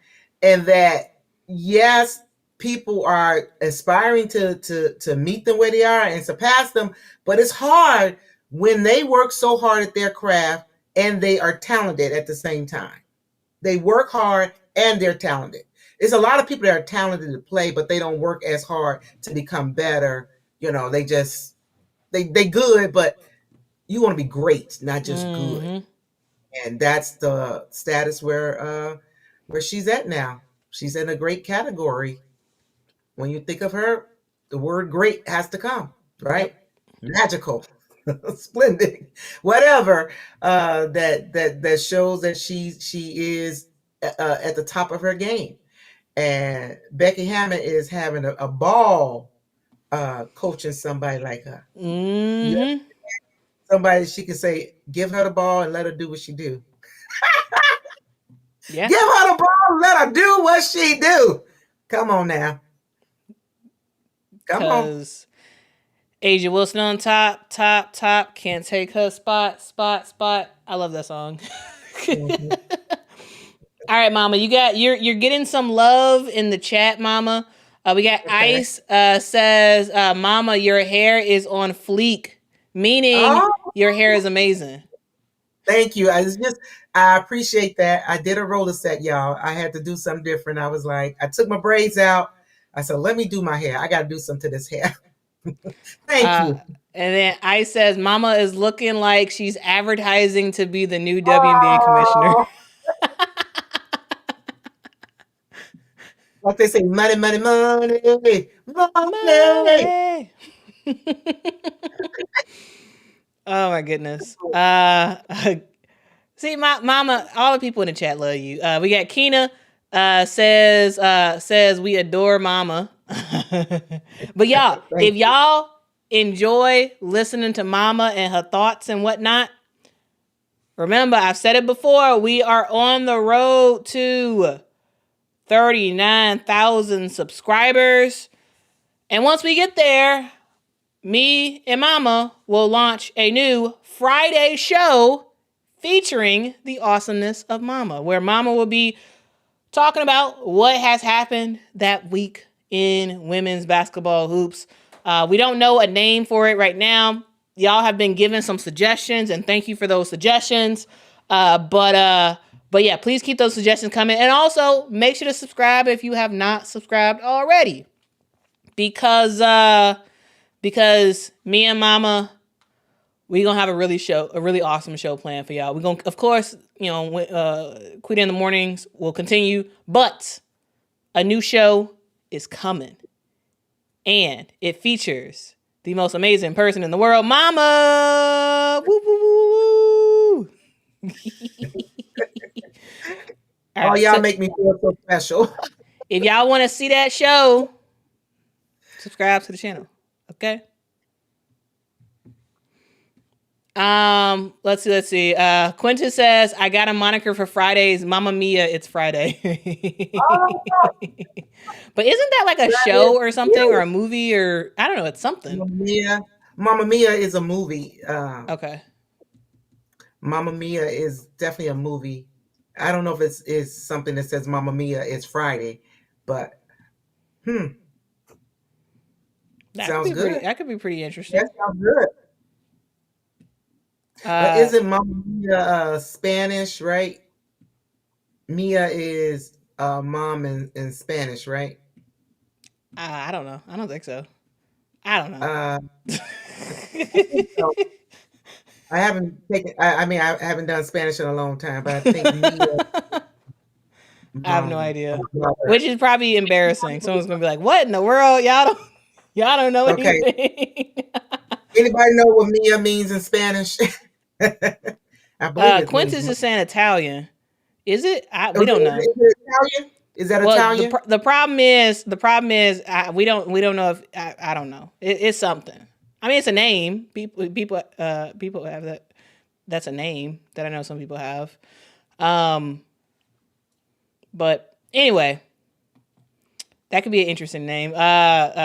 and that yes, people are aspiring to meet them where they are and surpass them, but it's hard when they work so hard at their craft and they are talented at the same time. They work hard and they're talented. There's a lot of people that are talented to play, but they don't work as hard to become better. They just they good, but you want to be great, not just good. Mm-hmm. And that's the status where she's at now. She's in a great category. When you think of her, the word great has to come, right? Yep. Magical, splendid, whatever. That shows that she is at the top of her game. And Becky Hammond is having a ball coaching somebody like her. Yeah, Mm-hmm. somebody she can say, give her the ball and let her do what she do. Yeah. Give her the ball, and let her do what she do. Come on now. Come on. Because Asia Wilson on top, can't take her spot. I love that song. Mhm. All right, Mama, you're getting some love in the chat, Mama. We got Okay. Ice says, Mama, your hair is on fleek, meaning Oh, your hair is amazing. thank you. I appreciate that. I did a roller set, y'all. I had to do something different. I was like, I took my braids out. I said, let me do my hair. I got to do something to this hair. Thank Uh, you. and then Ice says, Mama is looking like she's advertising to be the new WNBA commissioner. Oh, like they say, money, money, money, money. Money. Oh my goodness. See, my mama, all the people in the chat love you. We got Keena says we adore Mama. But y'all, Thank if you. y'all enjoy listening to Mama and her thoughts and whatnot, remember I've said it before. We are on the road to 39,000 subscribers, and once we get there, me and Mama will launch a new Friday show featuring the awesomeness of Mama, where Mama will be talking about what has happened that week in women's basketball hoops. We don't know a name for it right now. Y'all have been given some suggestions, and thank you for those suggestions. But yeah, please keep those suggestions coming, and also make sure to subscribe if you have not subscribed already, because me and Mama, we gonna have a really awesome show planned for y'all. We're gonna, of course, Quita in the mornings will continue, but a new show is coming, and it features the most amazing person in the world, Mama. Woo woo woo woo. All Oh, right, y'all so make me feel so special. if y'all want to see that show, subscribe to the channel. Okay. Let's see. Quentin says, I got a moniker for Fridays. Mamma Mia, it's Friday. Oh, But isn't that like a that is show or something or cute. a movie or I don't know, it's something. Mamma Mia. Mamma Mia is a movie. Okay. Mamma Mia is definitely a movie. I don't know if it's something that says Mamma Mia it's Friday, but sounds good. That could be pretty That interesting. sounds good. But Uh isn't Mamma Mia Spanish, right? Mia is mom in Spanish, right? I don't know. I don't think so. I don't know. Uh, I think so. I haven't taken. I mean, I haven't done Spanish in a long time, but I think Mia, I have no idea. mother. Which is probably embarrassing. Someone's gonna be like, "What in the world? Y'all don't know Okay. anything." Anybody know what Mia means in Spanish? I believe it means Quintus mother. is saying Italian. Is it? Oh, We don't know. is it Italian? Is that Well, Italian? the problem is we don't know if I don't know. It's something. I mean, it's a name. People have that. That's a name that I know some people have. But anyway, that could be an interesting name.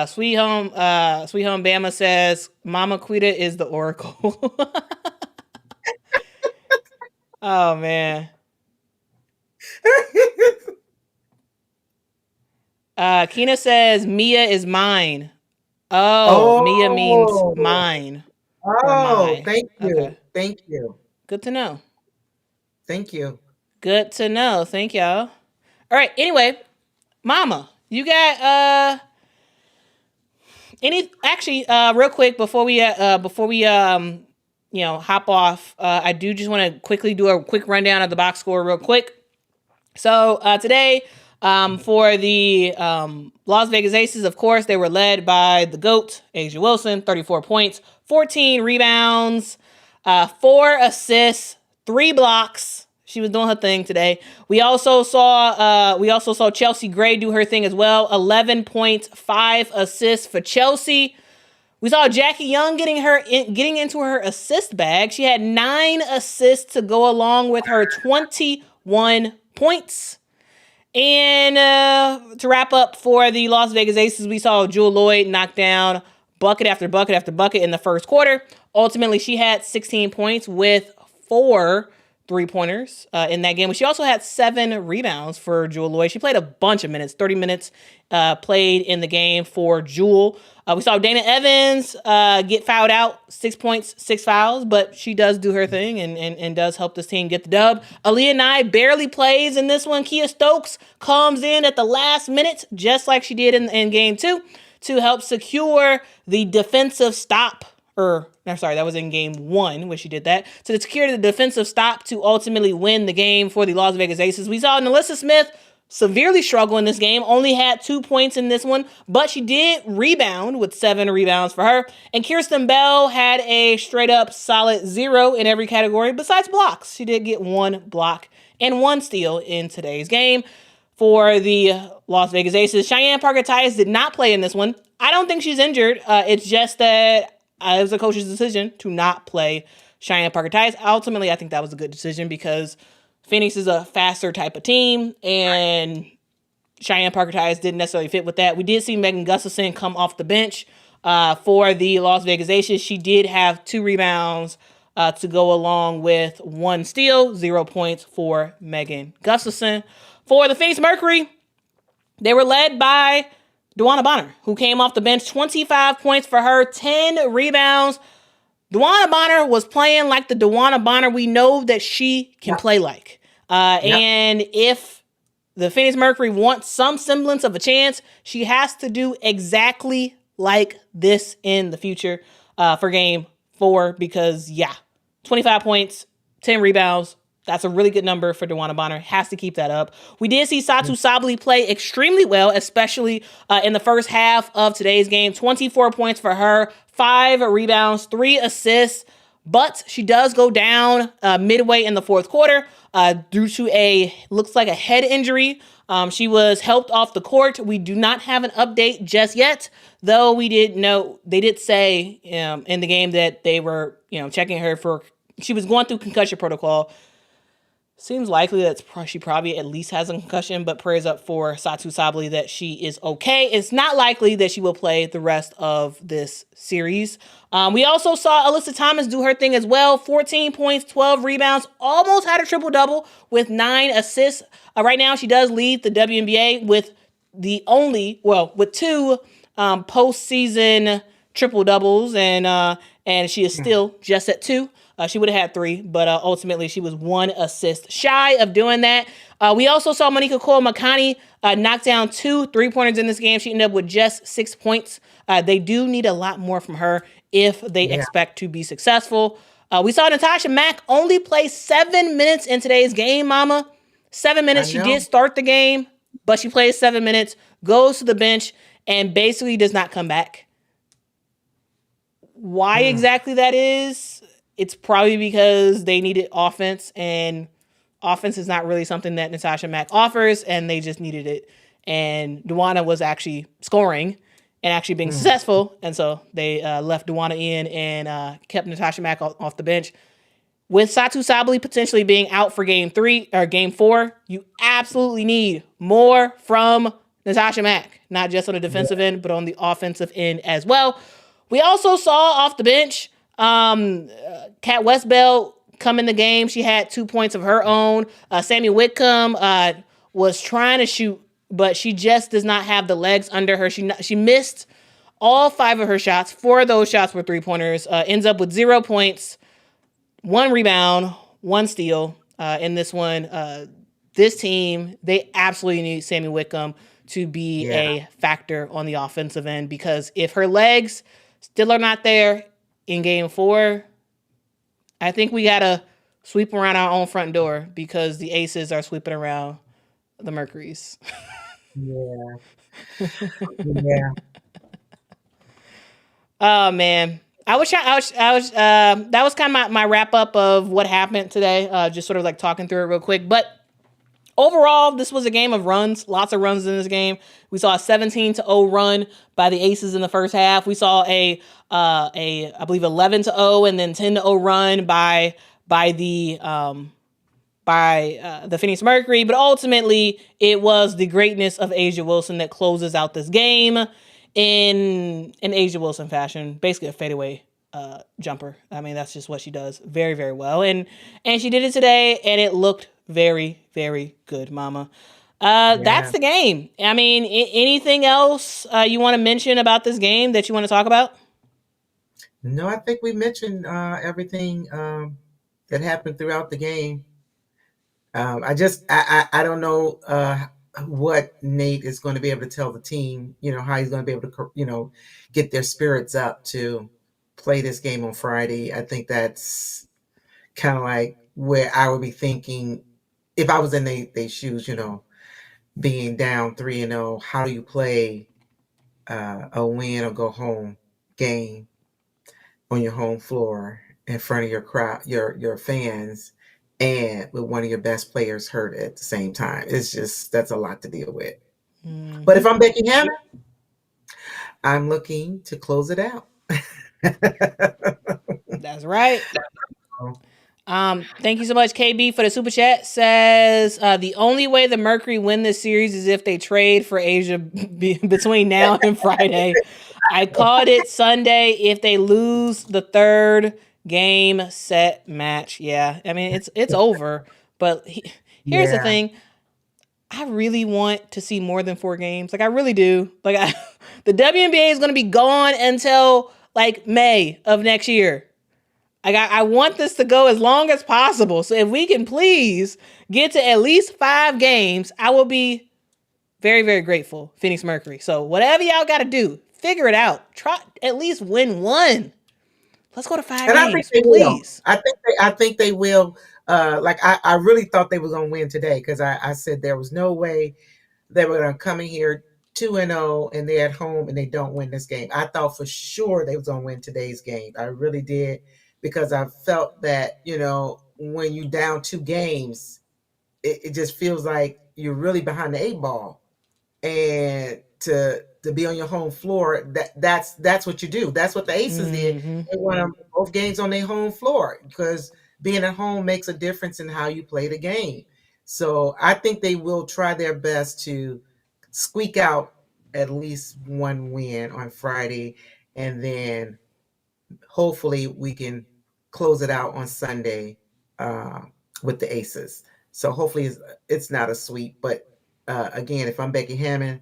Sweet Home Bama says Mama Quita is the Oracle. Oh man. Kina says Mia is mine. Oh, Mia means Oh, mine or oh, my. thank Okay. you. Thank you. Good to know. Thank you. Good to know. Thank y'all. All right. Anyway, Mama, you got any actually real quick before we hop off, I do just want to quickly do a quick rundown of the box score real quick. So today, for the Las Vegas Aces, of course, they were led by the GOAT, A'ja Wilson, 34 points, 14 rebounds, 4 assists, 3 blocks. She was doing her thing today. We also saw Chelsea Gray do her thing as well. 11 points, 5 assists for Chelsea. We saw Jackie Young getting into her assist bag. She had 9 assists to go along with her 21 points. And to wrap up for the Las Vegas Aces, we saw Jewel Lloyd knock down bucket after bucket after bucket in the first quarter. Ultimately, she had 16 points with 4 3-pointers in that game. She also had 7 rebounds for Jewel Lloyd. She played a bunch of minutes, 30 minutes played in the game for Jewel. We saw Dana Evans get fouled out, 6 points, 6 fouls, but she does do her thing and does help this team get the dub. Aaliyah Nye barely plays in this one. Kia Stokes comes in at the last minute, just like she did in game 2, to help secure the defensive stop. That was in game 1 when she did that. To secure the defensive stop to ultimately win the game for the Las Vegas Aces. We saw Nalissa Smith severely struggle in this game, only had 2 points in this one, but she did rebound with 7 rebounds for her. And Kirsten Bell had a straight up solid 0 in every category besides blocks. She did get 1 block and 1 steal in today's game for the Las Vegas Aces. Cheyenne Parker-Tyus did not play in this one. I don't think she's injured. It's just that it was a coach's decision to not play Cheyenne Parker-Tyus. Ultimately, I think that was a good decision because Phoenix is a faster type of team, and Cheyenne Parker-Tyus didn't necessarily fit with that. We did see Megan Gustafson come off the bench for the Las Vegas Aces. She did have 2 rebounds to go along with 1 steal, 0 points for Megan Gustafson. For the Phoenix Mercury, they were led by DeWanna Bonner, who came off the bench, 25 points for her, 10 rebounds. DeWanna Bonner was playing like the DeWanna Bonner we know that she can play like. And if the Phoenix Mercury wants some semblance of a chance, she has to do exactly like this in the future for game 4 because, 25 points, 10 rebounds. That's a really good number for DeWanna Bonner. Has to keep that up. We did see Satou Sabally play extremely well, especially in the first half of today's game. 24 points for her, 5 rebounds, 3 assists. But she does go down midway in the fourth quarter due to looks like a head injury. She was helped off the court. We do not have an update just yet, though we did know, they did say in the game that they were checking her she was going through concussion protocol. Seems likely that she probably at least has a concussion, but prayers up for Satou Sabally that she is okay. It's not likely that she will play the rest of this series. We also saw Alyssa Thomas do her thing as well. 14 points, 12 rebounds, almost had a triple-double with 9 assists. Right now, she does lead the WNBA with with 2 postseason triple-doubles, and she is still just at 2. She would have had 3, but ultimately she was 1 assist shy of doing that. We also saw Monica Cole-Makani knock down 2 3-pointers in this game. She ended up with just 6 points. They do need a lot more from her if they expect to be successful. We saw Natasha Mack only play 7 minutes in today's game, Mama. 7 minutes. She did start the game, but she plays 7 minutes, goes to the bench, and basically does not come back. Why exactly that is? It's probably because they needed offense, and offense is not really something that Natasha Mack offers, and they just needed it. And Duana was actually scoring and actually being successful, and so they left Duana in and kept Natasha Mack off the bench. With Satou Sabally potentially being out for game 4, you absolutely need more from Natasha Mack, not just on the defensive end, but on the offensive end as well. We also saw off the bench, Kat Westbell come in the game. She had 2 points of her own. Sammy Whitcomb was trying to shoot, but she just does not have the legs under her. She missed all 5 of her shots. 4 of those shots were 3-pointers. Ends up with 0 points, 1 rebound, 1 steal in this one. This team, they absolutely need Sammy Whitcomb to be a factor on the offensive end, because if her legs still are not there in game 4, I think we got to sweep around our own front door, because the Aces are sweeping around the Mercuries. Yeah. Yeah. Oh man, that was kind of my wrap up of what happened today. Just sort of like talking through it real quick, but overall, this was a game of runs. Lots of runs in this game. We saw a 17-0 run by the Aces in the first half. We saw a I believe 11-0 and then 10-0 run by the Phoenix Mercury. But ultimately, it was the greatness of A'ja Wilson that closes out this game in A'ja Wilson fashion, basically a fadeaway jumper. I mean, that's just what she does very, very well. And she did it today, and it looked very, very good, Mama. That's the game. I mean, anything else you want to mention about this game that you want to talk about? No, I think we mentioned everything that happened throughout the game. I don't know what Nate is going to be able to tell the team, how he's going to be able to, get their spirits up to play this game on Friday. I think that's kind of like where I would be thinking if I was in their shoes, being down 3-0, how do you play a win or go home game on your home floor in front of your crowd, your fans, and with one of your best players hurt at the same time? That's a lot to deal with. Mm-hmm. But if I'm Becky Hammond, I'm looking to close it out. That's right. Thank you so much, KB, for the super chat. Says the only way the Mercury win this series is if they trade for A'ja between now and Friday. I called it Sunday if they lose the 3rd game set match. Yeah, I mean it's over. But here's the thing: I really want to see more than 4 games. Like I really do. Like the WNBA is going to be gone until like May of next year. I want this to go as long as possible. So if we can please get to at least 5 games, I will be very, very grateful, Phoenix Mercury. So whatever y'all got to do, figure it out. Try at least win 1. Let's go to 5 games, I think they please. Will. I think they will. I really thought they were going to win today, because I said there was no way they were going to come in here 2-0 and they're at home and they don't win this game. I thought for sure they was going to win today's game. I really did. Because I felt that, when you down 2 games, it just feels like you're really behind the 8 ball. And to be on your home floor, that's what you do. That's what the Aces did. They won both games on their home floor, because being at home makes a difference in how you play the game. So I think they will try their best to squeak out at least 1 win on Friday, and then hopefully we can close it out on Sunday with the Aces. So hopefully it's not a sweep. But again, if I'm Becky Hammond,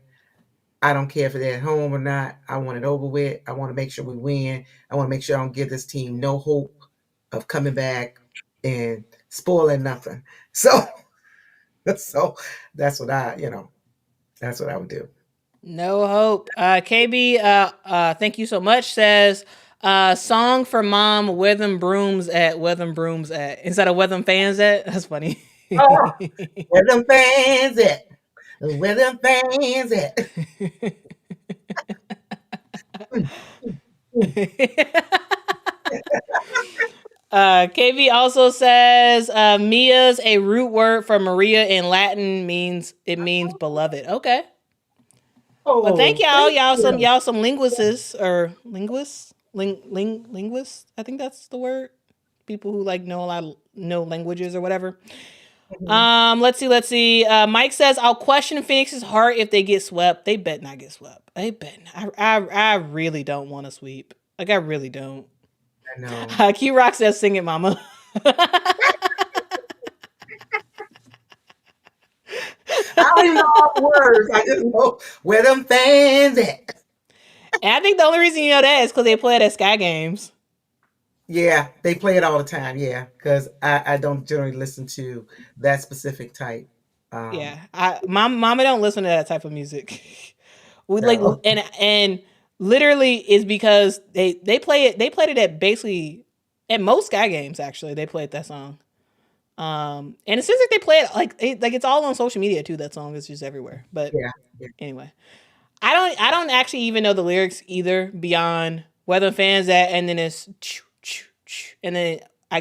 I don't care if they're at home or not. I want it over with. I want to make sure we win. I want to make sure I don't give this team no hope of coming back and spoiling nothing. So that's what that's what I would do. No hope. KB, thank you so much. Says, song for mom, where them brooms at, where them brooms at. Instead of where them fans at? That's funny. Oh, where them fans at? Where them fans at? KV also says Mia's a root word for Maria in Latin means beloved. Okay. Well, thank Oh, y'all. thank you. Y'all some linguists or linguists. Linguists. I think that's the word. People who like know languages or whatever. Mhm. Let's see. Mike says I'll question Phoenix's heart if they get swept. They bet not get swept. They bet not. I really don't want to sweep. Like I really don't. I know. Q Rock says sing it, mama. I don't even know all the words. I just know where them fans at. And I think the only reason you know that is because they play it at Sky Games. Yeah, they play it all the time. Yeah, because I don't generally listen to that specific type. Um, Yeah, my mama don't listen to that type of music. We like so and literally is because they play it. They played it at basically at most Sky Games. Actually, they played that song. And it seems like they play it like it's all on social media too. That song is just everywhere. But yeah, yeah. anyway, I don't actually even know the lyrics either beyond where the fans at, and then it's and then I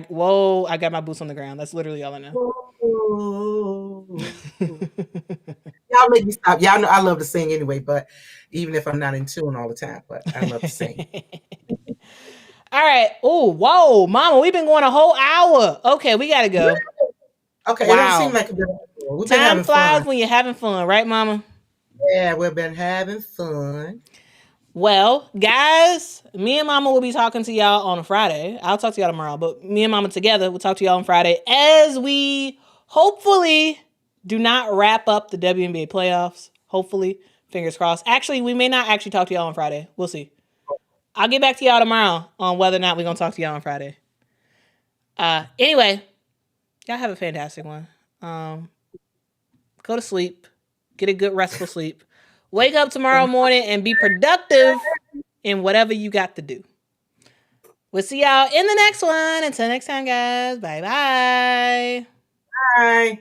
got my boots on the ground. That's literally all I know. Oh, y'all make me stop. Y'all know I love to sing anyway, but even if I'm not in tune all the time, but I love to sing. All right. Oh, whoa, mama, we've been going a whole hour. Okay, we gotta go. Okay, it don't seem Wow. like we've been Time having flies fun. when you're having fun, right, mama? Yeah, we've been having fun. Well, guys, me and mama will be talking to y'all on a Friday. I'll talk to y'all tomorrow, but me and mama together, we'll talk to y'all on Friday as we hopefully do not wrap up the WNBA playoffs. Hopefully, fingers crossed. Actually, we may not actually talk to y'all on Friday. We'll see. I'll get back to y'all tomorrow on whether or not we're going to talk to y'all on Friday. Anyway, y'all have a fantastic one. Go to sleep. Get a good restful sleep. Wake up tomorrow morning and be productive in whatever you got to do. We'll see y'all in the next one. Until next time, guys. Bye bye. Bye.